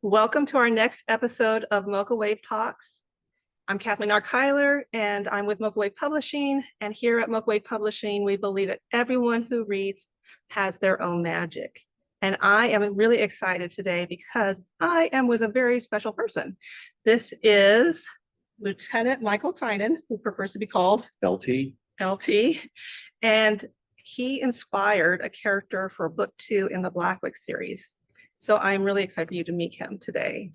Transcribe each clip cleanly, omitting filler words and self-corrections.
Welcome to our next episode of Mocha Wave Talks. I'm Kathleen R. Cuyler, and I'm with Mocha Wave Publishing. And here at Mocha Wave Publishing, we believe that everyone who reads has their own magic. And I am really excited today because I am with a very special person. This is Lieutenant Michael Tynan, who prefers to be called LT. And he inspired a character for book 2 in the Blackwick series. So I'm really excited for you to meet him today.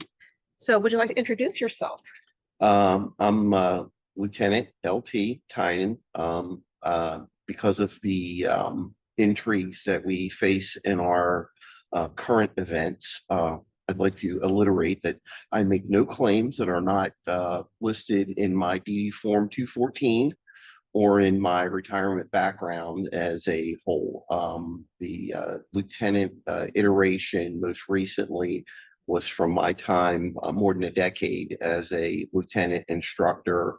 So would you like to introduce yourself? I'm Lieutenant LT Tynan. Because of the intrigues that we face in our current events, I'd like to alliterate that I make no claims that are not listed in my DD Form 214 or in my retirement background as a whole. The lieutenant iteration most recently was from my time, more than a decade, as a lieutenant instructor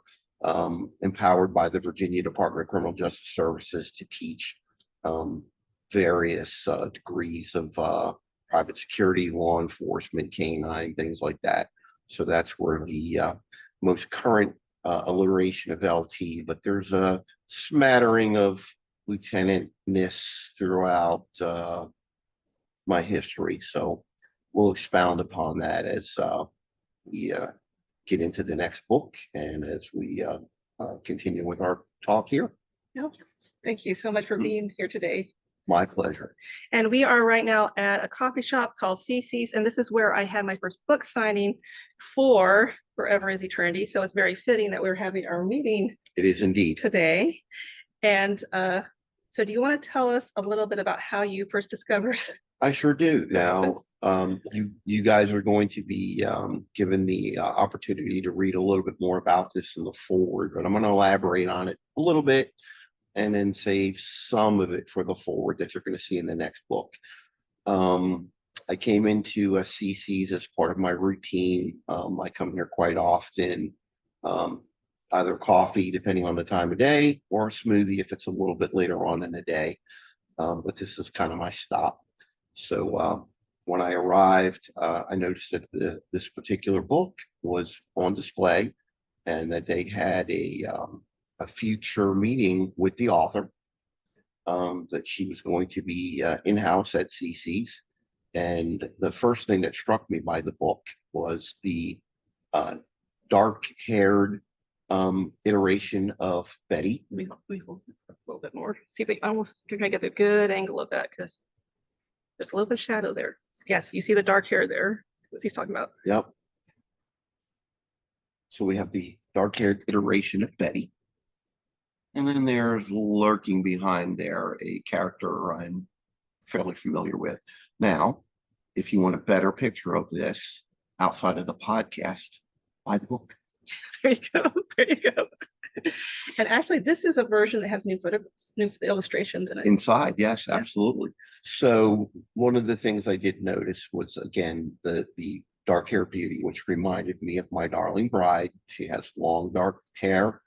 empowered by the Virginia Department of Criminal Justice Services to teach various degrees of private security, law enforcement, canine, things like that. So that's where the most current alliteration of LT, but there's a smattering of lieutenantness throughout my history. So we'll expound upon that as we get into the next book and as we continue with our talk here. Yes. Thank you so much for being here today. My pleasure. And we are right now at a coffee shop called CC's, and this is where I had my first book signing for Forever is Eternity. So it's very fitting that we're having our meeting. It is indeed Today. And so do you want to tell us a little bit about how you first discovered? I sure do. Now, you guys are going to be given the opportunity to read a little bit more about this in the forward, but I'm going to elaborate on it a little bit and then save some of it for the forward that you're going to see in the next book. I came into CC's as part of my routine. I come here quite often, either coffee, depending on the time of day, or a smoothie if it's a little bit later on in the day. But this is kind of my stop. So when I arrived, I noticed that this particular book was on display and that they had a future meeting with the author, that she was going to be in-house at CC's. And the first thing that struck me by the book was the dark-haired iteration of Betty. We hold a little bit more. See if they almost try to get the good angle of that because there's a little bit of shadow there. Yes, you see the dark hair there. What's he's talking about? Yep. So we have the dark-haired iteration of Betty. And then there's lurking behind there a character I'm fairly familiar with. Now, if you want a better picture of this outside of the podcast, buy the book. There you go. There you go. And actually, this is a version that has new illustrations in it. Inside, yes, absolutely. So one of the things I did notice was, again, the dark-haired beauty, which reminded me of my darling bride. She has long, dark hair.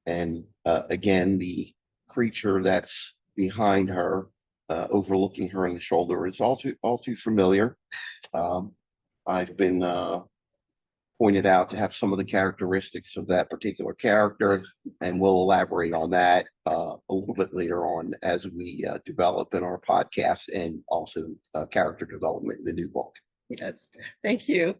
And again, the creature that's behind her, overlooking her in the shoulder, is all too familiar. I've been pointed out to have some of the characteristics of that particular character, and we'll elaborate on that a little bit later on as we develop in our podcast and also character development in the new book. Yes, thank you.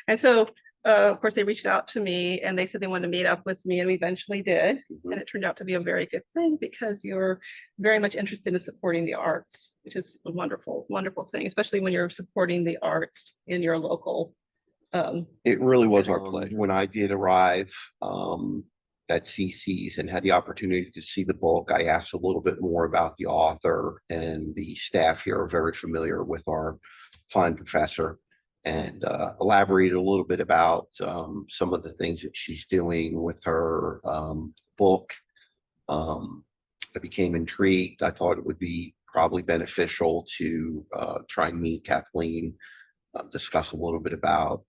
And so, of course, they reached out to me and they said they wanted to meet up with me, and we eventually did. And it turned out to be a very good thing because you're very much interested in supporting the arts, which is a wonderful, wonderful thing, especially when you're supporting the arts in your local. It really was our pleasure. When I did arrive at CC's and had the opportunity to see the book, I asked a little bit more about the author, and the staff here are very familiar with our fine professor, and elaborated a little bit about some of the things that she's doing with her book. I became intrigued. I thought it would be probably beneficial to try and meet Kathleen, discuss a little bit about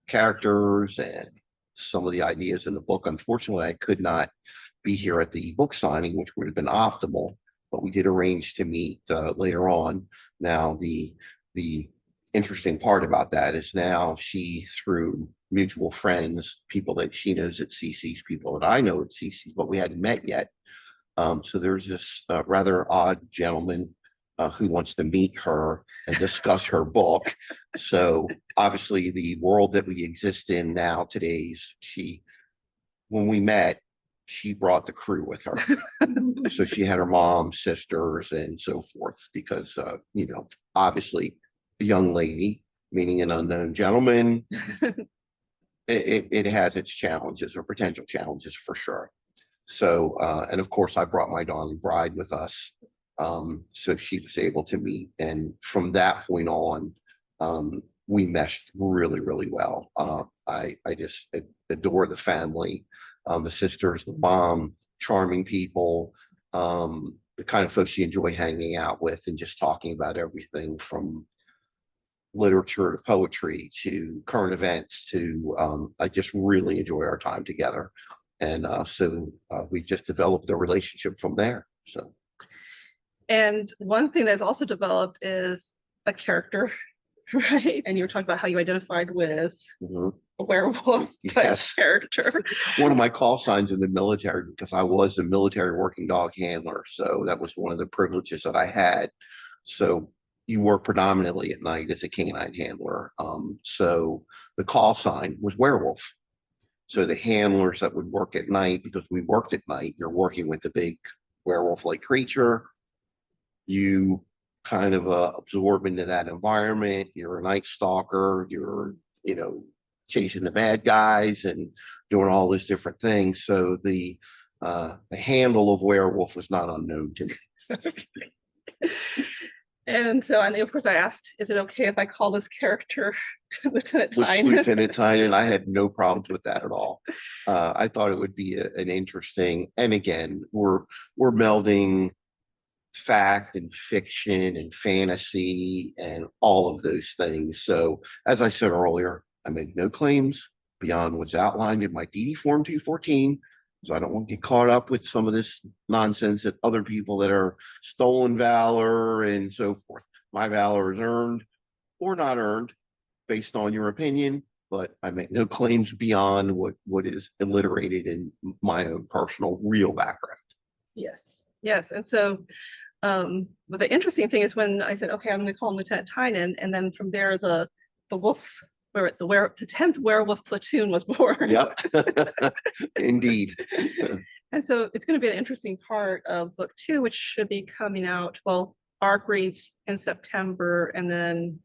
characters and some of the ideas in the book. Unfortunately, I could not be here at the book signing, which would have been optimal, but we did arrange to meet later on. Now, the interesting part about that is now she, through mutual friends, people that she knows at CC's, people that I know at CC's, but we hadn't met yet. So there's this rather odd gentleman who wants to meet her and discuss her book. So obviously the world that we exist in now today's, when we met, she brought the crew with her. So she had her mom, sisters, and so forth, because, obviously a young lady, meaning an unknown gentleman, it has its challenges or potential challenges for sure. So, and of course, I brought my darling bride with us. So she was able to meet. And from that point on, we meshed really, really well. I just adore the family, the sisters, the mom, charming people, the kind of folks you enjoy hanging out with and just talking about everything from literature to poetry to current events to, I just really enjoy our time together. And so we've just developed a relationship from there. So, And one thing that's also developed is a character, right? And you were talking about how you identified with a werewolf type yes, character. One of my call signs in the military, because I was a military working dog handler, so that was one of the privileges that I had. So you work predominantly at night as a canine handler. So the call sign was werewolf. So the handlers that would work at night, because we worked at night, you're working with a big werewolf-like creature. You kind of absorb into that environment. You're a night stalker. You're, chasing the bad guys and doing all those different things. So the handle of werewolf was not unknown to me. And so, and of course, I asked, is it okay if I call this character Lieutenant Tynan? Lieutenant Tynan, I had no problems with that at all. I thought it would be an interesting, and again, we're melding fact and fiction and fantasy and all of those things. So, as I said earlier, I make no claims beyond what's outlined in my DD Form 214. So I don't want to get caught up with some of this nonsense that other people that are stolen valor and so forth. My valor is earned or not earned based on your opinion, but I make no claims beyond what is alliterated in my own personal real background. Yes, yes. And so, but the interesting thing is when I said, okay, I'm going to call him Lieutenant Tynan, and then from there, the wolf, the 10th werewolf platoon was born. Yep, indeed. And so it's going to be an interesting part of book 2, which should be coming out. Well, ARC reads in September, and then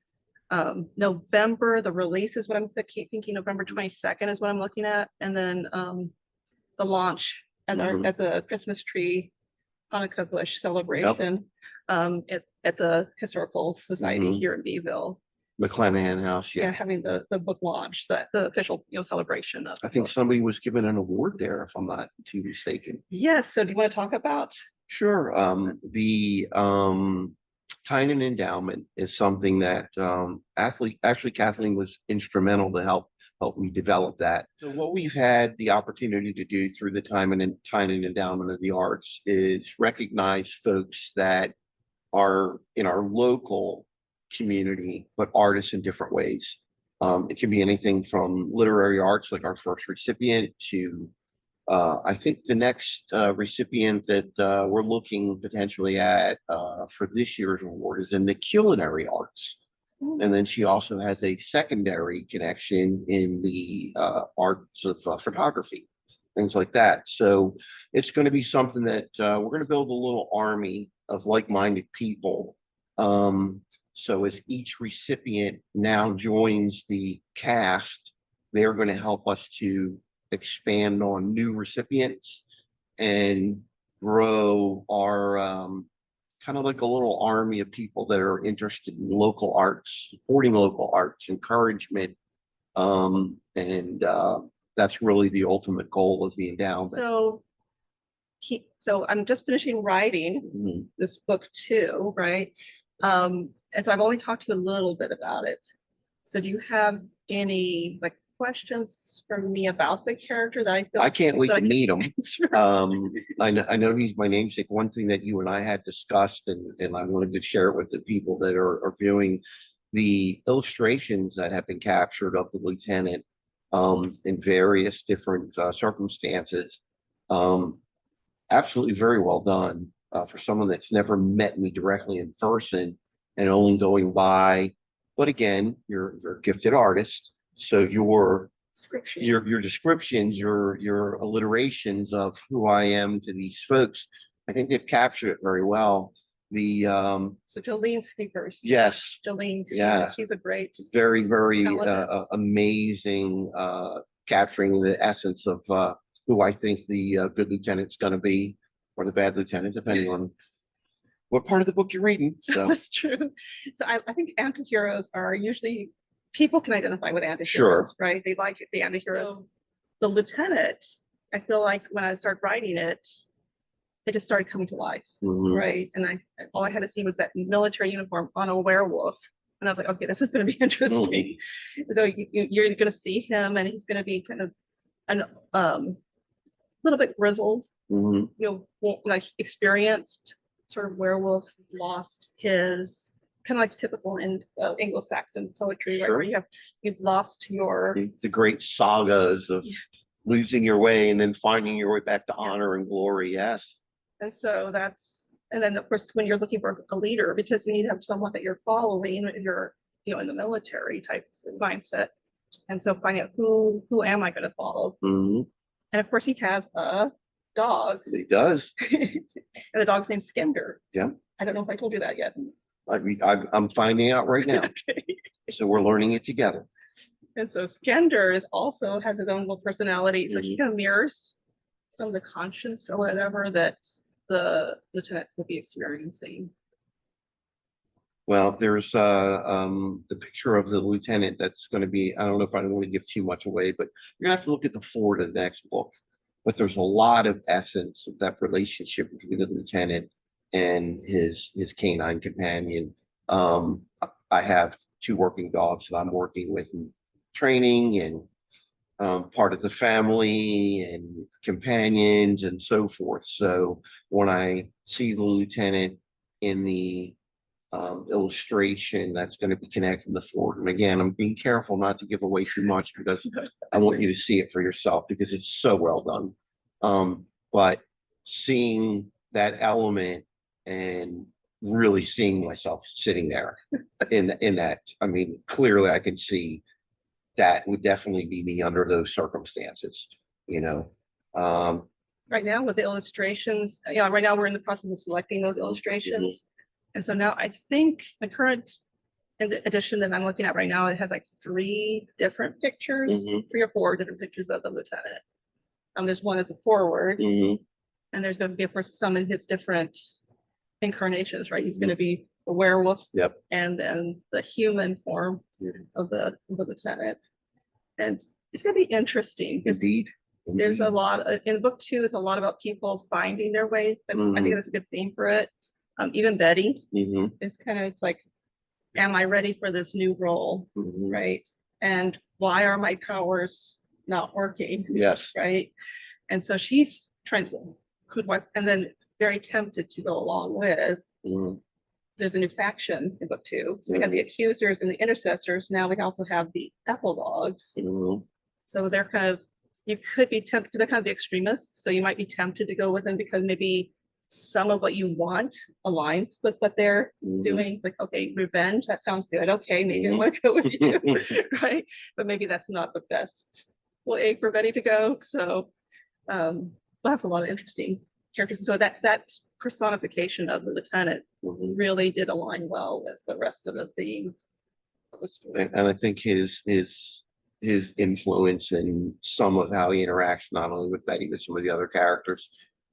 November, the release is what I'm thinking. November 22nd is what I'm looking at. And then the launch at the Christmas tree Hanukkah bush celebration at the Historical Society here in Beeville. McClanahan House, yeah, having the book launch, the official celebration of. I think somebody was given an award there, if I'm not too mistaken. Yes. So do you want to talk about? Sure. The Tynan Endowment is something that actually Kathleen was instrumental to help me develop that. So what we've had the opportunity to do through the Tynan Endowment of the Arts is recognize folks that are in our local community, but artists in different ways. It can be anything from literary arts, like our first recipient, to I think the next recipient that we're looking potentially at for this year's award is in the culinary arts. And then she also has a secondary connection in the arts of photography, things like that. So it's going to be something that we're going to build a little army of like-minded people. So as each recipient now joins the cast, they're going to help us to expand on new recipients and grow our kind of like a little army of people that are interested in local arts, supporting local arts, encouragement. And that's really the ultimate goal of the endowment. So I'm just finishing writing this book too, right? And so I've only talked to you a little bit about it. So do you have any questions for me about the character that I feel? I can't wait to meet him. I know he's my namesake. One thing that you and I had discussed, and I wanted to share it with the people that are viewing, the illustrations that have been captured of the lieutenant in various different circumstances, absolutely very well done for someone that's never met me directly in person and only going by. But again, you're a gifted artist, so your descriptions, your alliterations of who I am to these folks, I think they've captured it very well. The So Jolene speakers. Yes. Jolene. Yeah. She's a great. Very, very amazing capturing the essence of who I think the good lieutenant's going to be, or the bad lieutenant, depending on what part of the book you're reading. So that's true. So I think antiheroes are usually, people can identify with antiheroes, sure, right? They like the antiheroes. So, the lieutenant, I feel like when I started writing it just started coming to life, right? And all I had to see was that military uniform on a werewolf. And I was like, okay, this is going to be interesting. So you're going to see him, and he's going to be kind of a little bit grizzled, you know, like experienced sort of werewolf, lost his, kind of like typical in Anglo-Saxon poetry, right? Where you've lost your the great sagas of losing your way and then finding your way back to honor and glory. Yes. And so and then of course, when you're looking for a leader, because you need to have someone that you're following if you're, you know, in the military type mindset. And so finding out who am I going to follow? And of course, he has a dog. He does. And the dog's named Skender. Yeah. I don't know if I told you that yet. I'm finding out right now. Okay. So we're learning it together. And so Skender also has his own little personality. So he kind of mirrors some of the conscience or whatever that the lieutenant will be experiencing. Well, there's the picture of the lieutenant that's going to be, I don't know if I don't want to give too much away, but you're gonna have to look at the forward of the next book. But there's a lot of essence of that relationship between the lieutenant and his canine companion. I have 2 working dogs that I'm working with in training, and part of the family and companions and so forth. So when I see the lieutenant in the illustration, that's going to be connected in the forward. And again, I'm being careful not to give away too much because I want you to see it for yourself because it's so well done. But seeing that element and really seeing myself sitting there in that, I mean, clearly I can see that would definitely be me under those circumstances, you know. Right now with the illustrations, right now we're in the process of selecting those illustrations. And so now I think the current edition that I'm looking at right now, it has like 3 different pictures, 3 or 4 different pictures of the lieutenant. There's one that's a forward, and there's going to be, of course, some in his different incarnations, right? He's going to be a werewolf, and then the human form of the lieutenant. And it's going to be interesting. Indeed. There's a lot in book 2. It's a lot about people finding their way. I think that's a good theme for it. Even Betty is kind of like, am I ready for this new role? Right. And why are my powers not working? Yes. Right. And so she's trying to, and then very tempted to go along with. There's a new faction in book 2. So we have the accusers and the intercessors. Now we also have the epilogues. So they're kind of, you could be tempted, they're kind of the extremists. So you might be tempted to go with them because maybe some of what you want aligns with what they're doing. Like, okay, revenge, that sounds good. Okay, maybe I want to go with you, right? But maybe that's not the best way for Betty to go. So we'll have a lot of interesting characters. And so that personification of the lieutenant really did align well with the rest of the theme of the story. And I think his influence and some of how he interacts not only with Betty but some of the other characters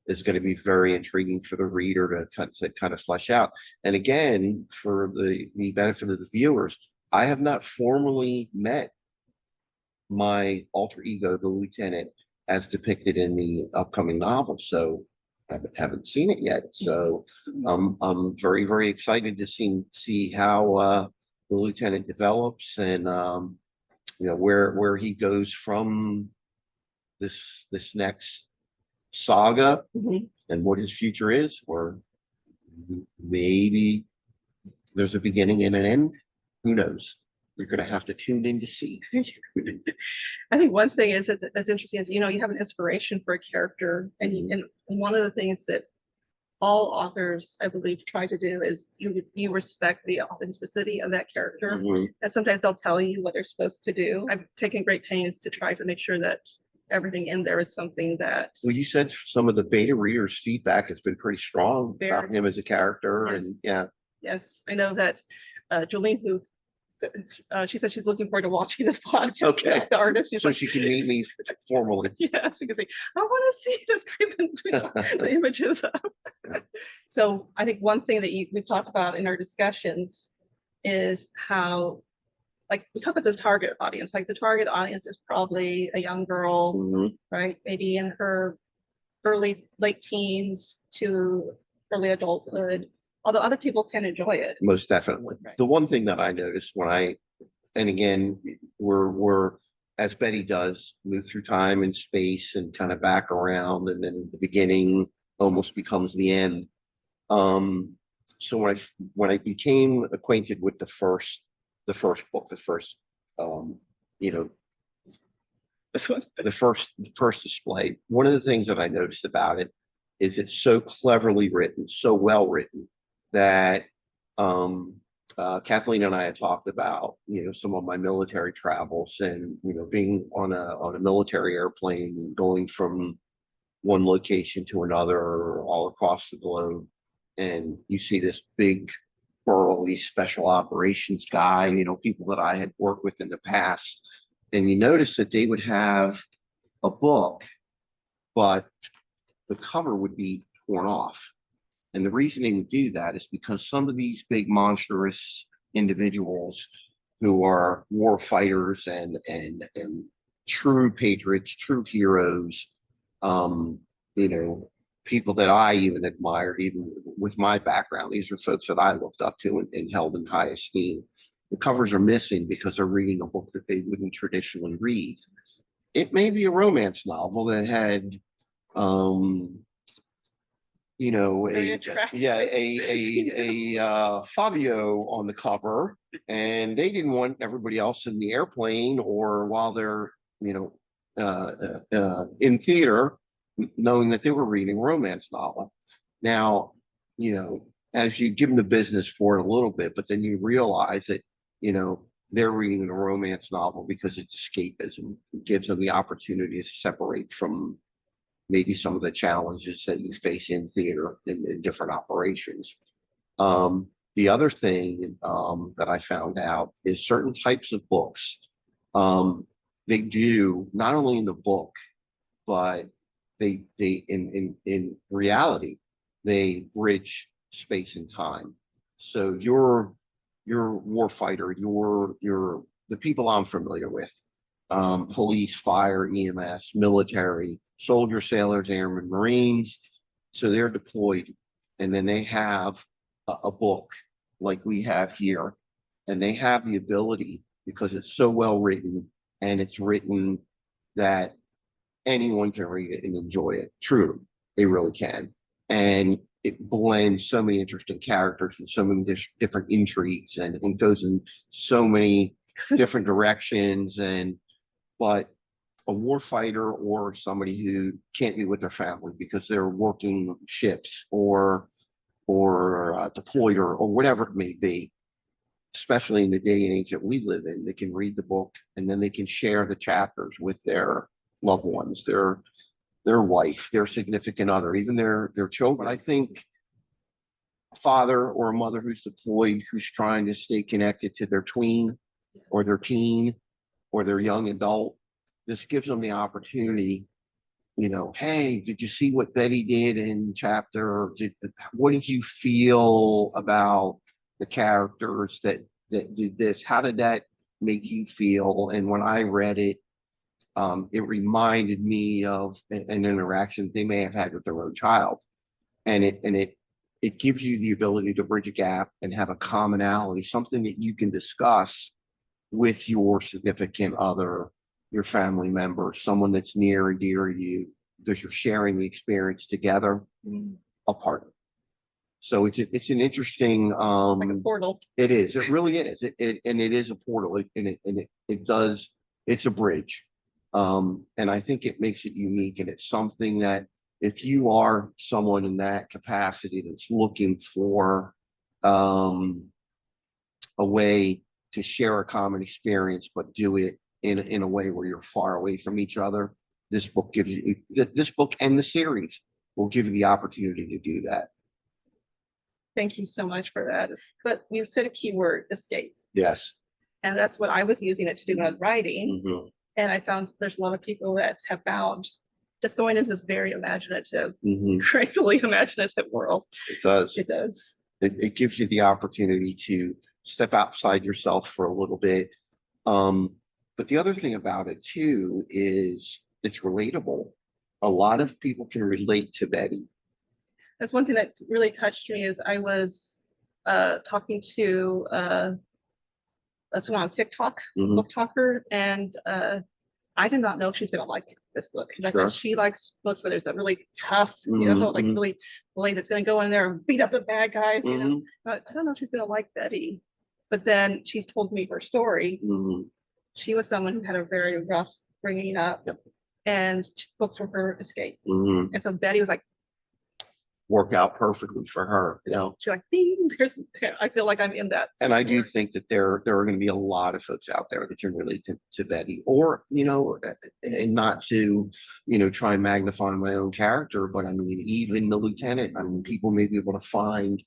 is going to be very intriguing for the reader to kind of flesh out. And again, for the benefit of the viewers, I have not formally met my alter ego, the lieutenant, as depicted in the upcoming novel. So I haven't seen it yet. So I'm very, very excited to see how the lieutenant develops and you know, where he goes from this next saga and what his future is, or maybe there's a beginning and an end. who knows? You're going to have to tune in to see. I think one thing is that's interesting is, you know, you have an inspiration for a character, and and one of the things that all authors, I believe, try to do is you respect the authenticity of that character. And sometimes they'll tell you what they're supposed to do. I've taken great pains to try to make sure that everything in there is something that. Well, you said some of the beta readers' feedback has been pretty strong about him as a character, Yes. and yeah. Yes, I know that Jolene, who she said she's looking forward to watching this podcast. Okay. The artist. So she can meet me formally. Yeah, she can say, I want to see this the images. So I think one thing that we've talked about in our discussions is how, like, we talk about the target audience. Like, the target audience is probably a young girl, right? Maybe in her late teens to early adulthood. Although other people can enjoy it. Most definitely. Right. The one thing that I noticed and again, we're as Betty does, move through time and space and kind of back around, and then the beginning almost becomes the end. So when I became acquainted with the first book, you know, the first display, one of the things that I noticed about it is it's so cleverly written, so well written, that Kathleen and I had talked about, you know, some of my military travels, and, you know, being on a military airplane and going from one location to another all across the globe. And you see this big, burly special operations guy, you know, people that I had worked with in the past. And you notice that they would have a book, but the cover would be torn off. And the reason they would do that is because some of these big monstrous individuals who are war fighters and true patriots, true heroes, you know, people that I even admired, even with my background. These are folks that I looked up to and held in high esteem. The covers are missing because they're reading a book that they wouldn't traditionally read. It may be a romance novel that had you know, a Fabio on the cover, and they didn't want everybody else in the airplane or while they're, you know, in theater, knowing that they were reading a romance novel. Now, you know, as you give them the business for it a little bit, but then you realize that, you know, they're reading a romance novel because it's escapism. It gives them the opportunity to separate from maybe some of the challenges that you face in theater in different operations. The other thing that I found out is certain types of books, they do not only in the book, but they in reality, they bridge space and time. So your warfighter, the people I'm familiar with, police, fire, EMS, military, soldiers, sailors, airmen, Marines. So they're deployed, and then they have a book like we have here, and they have the ability, because it's so well written and it's written that anyone can read it and enjoy it. Truly, they really can. And it blends so many interesting characters and so many different intrigues, and goes in so many different directions. But a warfighter or somebody who can't be with their family because they're working shifts or deployed or whatever it may be, especially in the day and age that we live in, they can read the book and then they can share the chapters with their loved ones, their wife, their significant other, even their children. I think a father or a mother who's deployed, who's trying to stay connected to their tween or their teen or their young adult, this gives them the opportunity, you know, hey, did you see what Betty did in chapter? What did you feel about the characters that did this? How did that make you feel? And when I read it, it reminded me of an interaction they may have had with their own child, and it gives you the ability to bridge a gap and have a commonality, something that you can discuss with your significant other, your family member, someone that's near and dear to you, because you're sharing the experience together, apart. So it's an interesting, It's like a portal. it is, it really is. And it is a portal, it does, it's a bridge. And I think it makes it unique, and it's something that if you are someone in that capacity that's looking for a way to share a common experience, but do it in a way where you're far away from each other, this book gives you, this book and the series will give you the opportunity to do that. Thank you so much for that. But you said a key word, escape. Yes. And that's what I was using it to do when I was writing. Mhm. And I found there's a lot of people that have found just going into this very imaginative, Mhm. crazily imaginative world. It does. It does. It gives you the opportunity to step outside yourself for a little bit. But the other thing about it too is it's relatable. A lot of people can relate to Betty. That's one thing that really touched me is I was talking to someone on TikTok, Mhm. book talker, and I did not know she's gonna like this book. I Sure. thought she likes books where there's a really tough, Mhm, like mhm. really blade that's gonna go in there and beat up the bad guys, Mhm. But I don't know if she's gonna like Betty. But then she told me her story. Mhm. She was someone who had a very rough bringing up, Yep. and books were her escape. Mhm. And so Betty was like, Work out perfectly for her, you know. she's like, "Bing, I feel like I'm in that." And I do story. think that there are going to be a lot of folks out there that can relate to Betty, or and not to try and magnify my own character, but I mean even the lieutenant. I mean, people may be able to find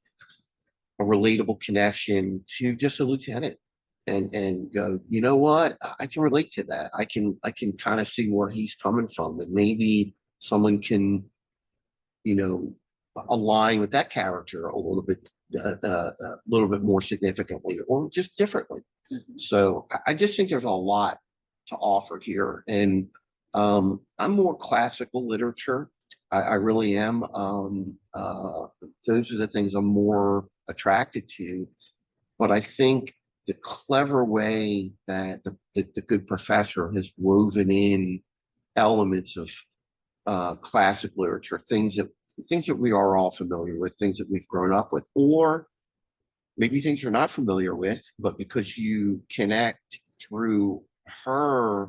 a relatable connection to just a lieutenant and go, you know what, I can relate to that. I can kind of see where he's coming from, and maybe someone can you know, align with that character a little bit more significantly, or just differently. So I just think there's a lot to offer here, and I'm more classical literature. I really am. Those are the things I'm more attracted to. But I think the clever way that the good professor has woven in elements of classic literature, things that we are all familiar with, things that we've grown up with, or maybe things you're not familiar with, but because you connect through her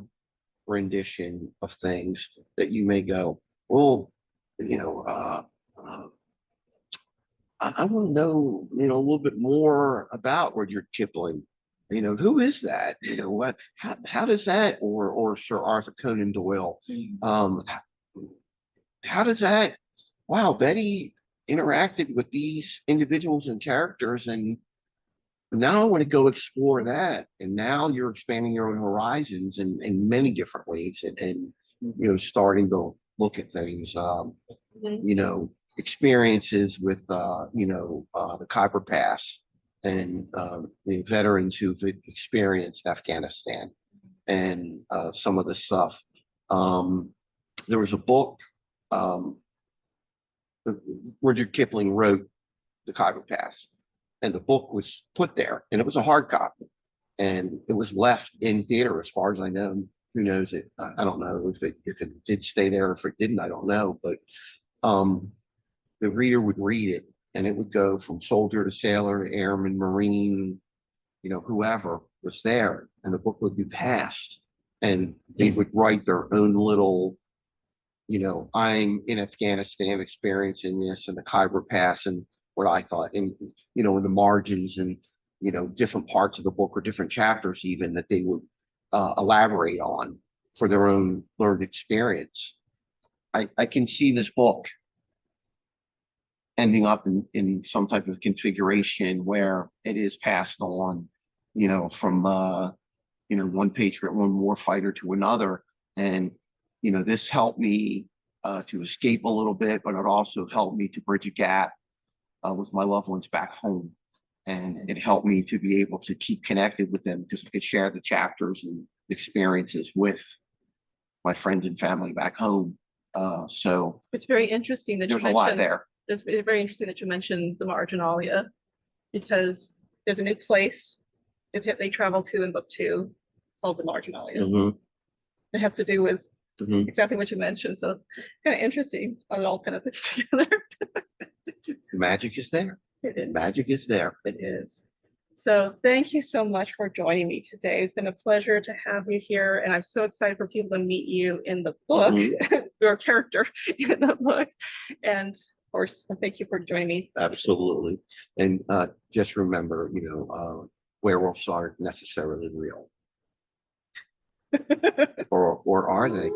rendition of things that you may go, well, you know, I want to know, a little bit more about Rudyard Kipling. Who is that? What? How does that, or Sir Arthur Conan Doyle? How does that? Wow, Betty interacted with these individuals and characters, and now I want to go explore that. And now you're expanding your own horizons in many different ways, and starting to look at things. Experiences with the Khyber Pass and the veterans who've experienced Afghanistan and some of the stuff. There was a book. Um, Rudyard Kipling wrote the Khyber Pass, and the book was put there, and it was a hard copy, and it was left in theater, as far as I know. Who knows it? I don't know if it did stay there, or if it didn't. I don't know, but um, the reader would read it, and it would go from soldier to sailor to airman, marine, whoever was there, and the book would be passed, and they would write their own little I'm in Afghanistan experiencing this and the Khyber Pass and what I thought, and in the margins and different parts of the book or different chapters even that they would elaborate on for their own learned experience. I can see this book ending up in some type of configuration where it is passed on, from one patriot, one war fighter to another. And, this helped me to escape a little bit, but it also helped me to bridge a gap with my loved ones back home. And it helped me to be able to keep connected with them because I could share the chapters and experiences with my friends and family back home. So it's very interesting that there's a lot there. It's very interesting that you mentioned the marginalia, because there's a new place that they travel to in book 2 called the marginalia. Mhm. It has to do with Mhm. exactly what you mentioned. So it's kind of interesting how it all kind of fits together. It magic is there. It is. Magic is there. It is. So thank you so much for joining me today. It's been a pleasure to have you here, and I'm so excited for people to meet you in the book, your character in the book. And of course, thank you for joining me. Absolutely. And just remember, werewolves aren't necessarily real. Or are they?